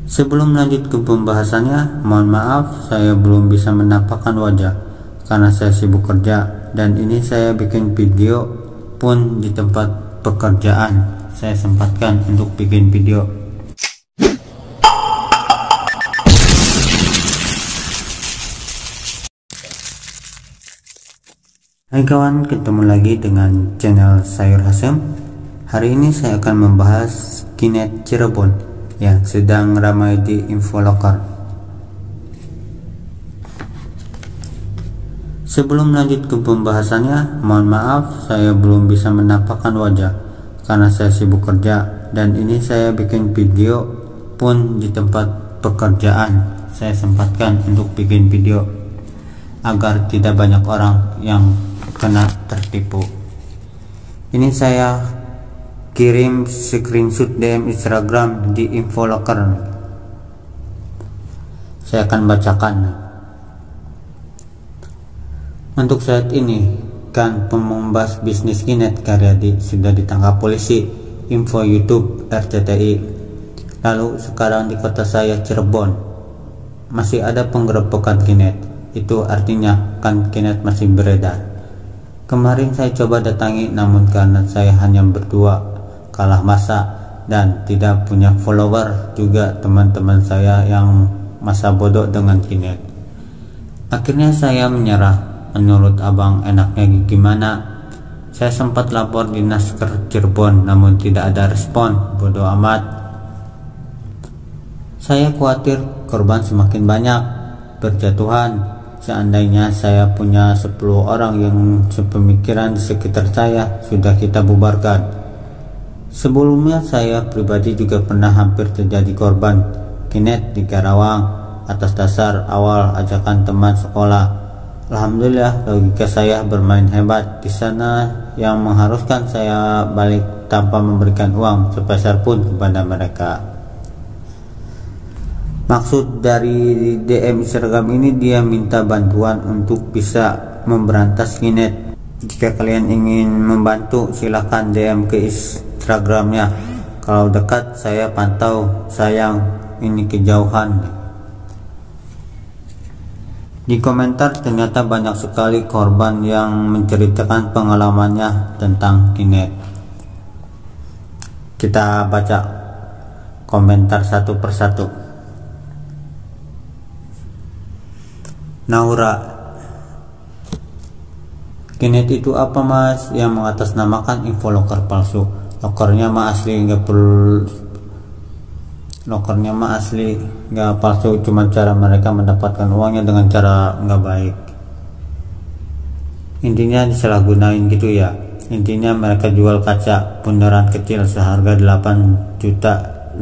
Sebelum lanjut ke pembahasannya, mohon maaf saya belum bisa menampakkan wajah karena saya sibuk kerja, dan ini saya bikin video pun di tempat pekerjaan. Saya sempatkan untuk bikin video. Hai kawan, ketemu lagi dengan channel Sayur Hasyim. Hari ini saya akan membahas Kinet Cirebon yang sedang ramai di Infoloker. Sebelum lanjut ke pembahasannya, mohon maaf saya belum bisa menampakkan wajah karena saya sibuk kerja, dan ini saya bikin video pun di tempat pekerjaan. Saya sempatkan untuk bikin video agar tidak banyak orang yang kena tertipu. Ini saya kirim screenshot DM Instagram di Infoloker. Saya akan bacakan. Untuk saat ini kan pembahas bisnis Kinet Karyadi sudah ditangkap polisi. Info YouTube RCTI. Lalu sekarang di kota saya Cirebon masih ada penggerebekan Kinet. Itu artinya kan Kinet masih beredar. Kemarin saya coba datangi, namun karena saya hanya berdua, kalah masa dan tidak punya follower, juga teman-teman saya yang masa bodoh dengan Kinet. Akhirnya saya menyerah. Menurut abang enaknya gimana? Saya sempat lapor di Nasker Cirebon, namun tidak ada respon. Bodoh amat. Saya khawatir korban semakin banyak berjatuhan. Seandainya saya punya 10 orang yang sepemikiran di sekitar saya, sudah kita bubarkan. Sebelumnya saya pribadi juga pernah hampir terjadi korban Kinet di Karawang atas dasar awal ajakan teman sekolah. Alhamdulillah logika saya bermain hebat di sana yang mengharuskan saya balik tanpa memberikan uang sepeser pun kepada mereka. Maksud dari DM Instagram ini, dia minta bantuan untuk bisa memberantas Kinet. Jika kalian ingin membantu, silahkan DM ke Instagramnya. Kalau dekat saya pantau, sayang ini kejauhan. Di komentar ternyata banyak sekali korban yang menceritakan pengalamannya tentang Kinet. Kita baca komentar satu persatu. Naura, Kinet itu apa mas? Yang mengatasnamakan infoloker palsu. Lokernya mah asli, nggak perlu. Lokernya mah asli, nggak palsu, cuma cara mereka mendapatkan uangnya dengan cara nggak baik. Intinya disalahgunain gitu ya. Intinya mereka jual kaca bundaran kecil seharga 8.500.000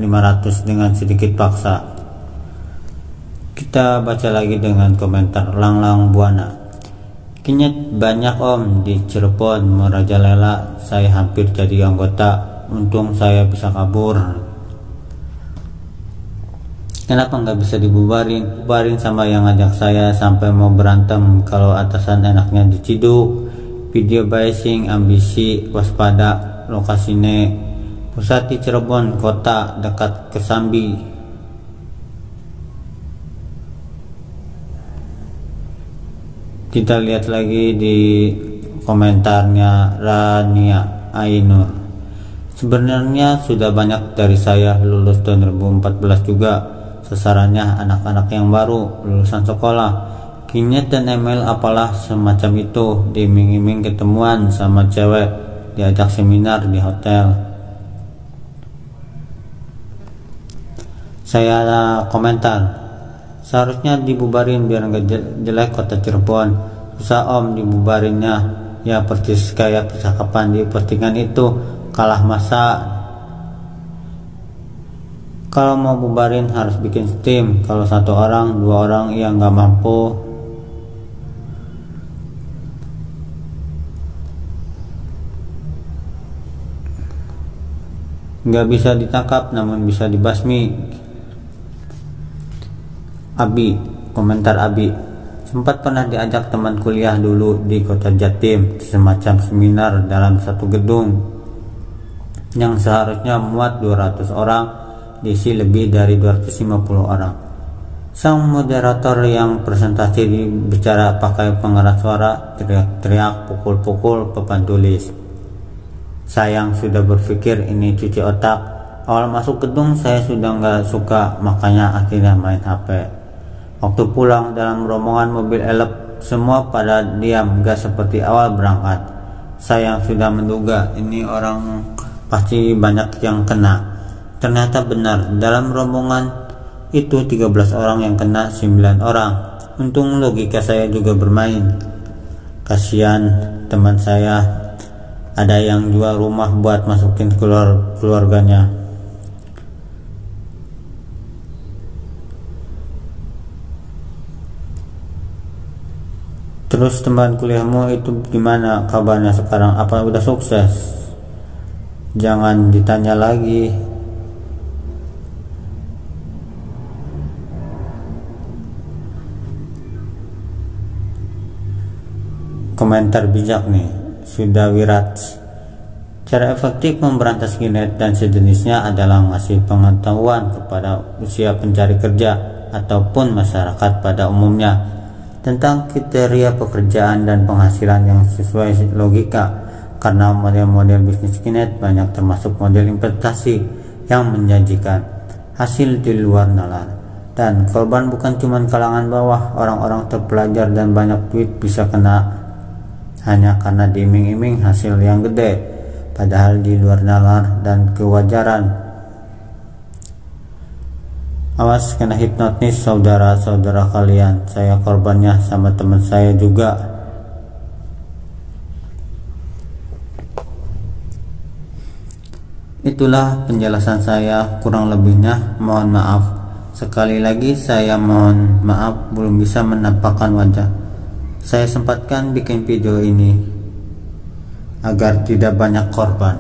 dengan sedikit paksa. Kita baca lagi dengan komentar Langlang Buana. Kinet banyak om di Cirebon, merajalela. Saya hampir jadi anggota, untung saya bisa kabur. Kenapa nggak bisa dibubarin? Bubarin sama yang ngajak saya sampai mau berantem. Kalau atasan enaknya diciduk. Video bashing, ambisi, waspada. Lokasinya pusat di Cirebon kota, dekat Kesambi. Kita lihat lagi di komentarnya Rania Ainur. Sebenarnya sudah banyak dari saya lulus tahun 2014 juga. Sasarannya anak-anak yang baru lulusan sekolah. Kinet dan email apalah semacam itu, diiming-iming ketemuan sama cewek, diajak seminar di hotel. Saya komentar, seharusnya dibubarin biar nggak jelek kota Cirebon. Susah om dibubarinnya, ya persis kayak percakapan di postingan itu, kalah masa. Kalau mau bubarin harus bikin tim. Kalau 1 orang 2 orang yang nggak mampu. Nggak bisa ditangkap namun bisa dibasmi. Abi, komentar Abi. Sempat pernah diajak teman kuliah dulu di kota Jatim, semacam seminar dalam satu gedung yang seharusnya muat 200 orang. diisi lebih dari 250 orang. Sang moderator yang presentasi bicara pakai pengeras suara, teriak-teriak, pukul-pukul papan tulis. Saya yang sudah berpikir ini cuci otak, awal masuk gedung saya sudah nggak suka, makanya akhirnya main HP. Waktu pulang dalam rombongan mobil elep, semua pada diam, gak seperti awal berangkat. Saya yang sudah menduga ini orang pasti banyak yang kena. Ternyata benar, dalam rombongan itu 13 orang yang kena, 9 orang. Untung logika saya juga bermain. Kasihan teman saya, ada yang jual rumah buat masukin keluarganya. Terus teman kuliahmu itu gimana kabarnya sekarang? Apa udah sukses? Jangan ditanya lagi. Komentar bijak nih, sudah Wirat. Cara efektif memberantas skinhead dan sejenisnya adalah ngasih pengetahuan kepada usia pencari kerja ataupun masyarakat pada umumnya tentang kriteria pekerjaan dan penghasilan yang sesuai logika, karena model-model bisnis skinhead banyak termasuk model investasi yang menjanjikan hasil di luar nalar, dan korban bukan cuma kalangan bawah, orang-orang terpelajar dan banyak duit bisa kena hanya karena diiming-iming hasil yang gede, padahal di luar nalar dan kewajaran. Awas kena hipnotis saudara-saudara kalian, saya korbannya sama teman saya juga. Itulah penjelasan saya, kurang lebihnya mohon maaf. Sekali lagi saya mohon maaf belum bisa menampakkan wajah. Saya sempatkan bikin video ini agar tidak banyak korban.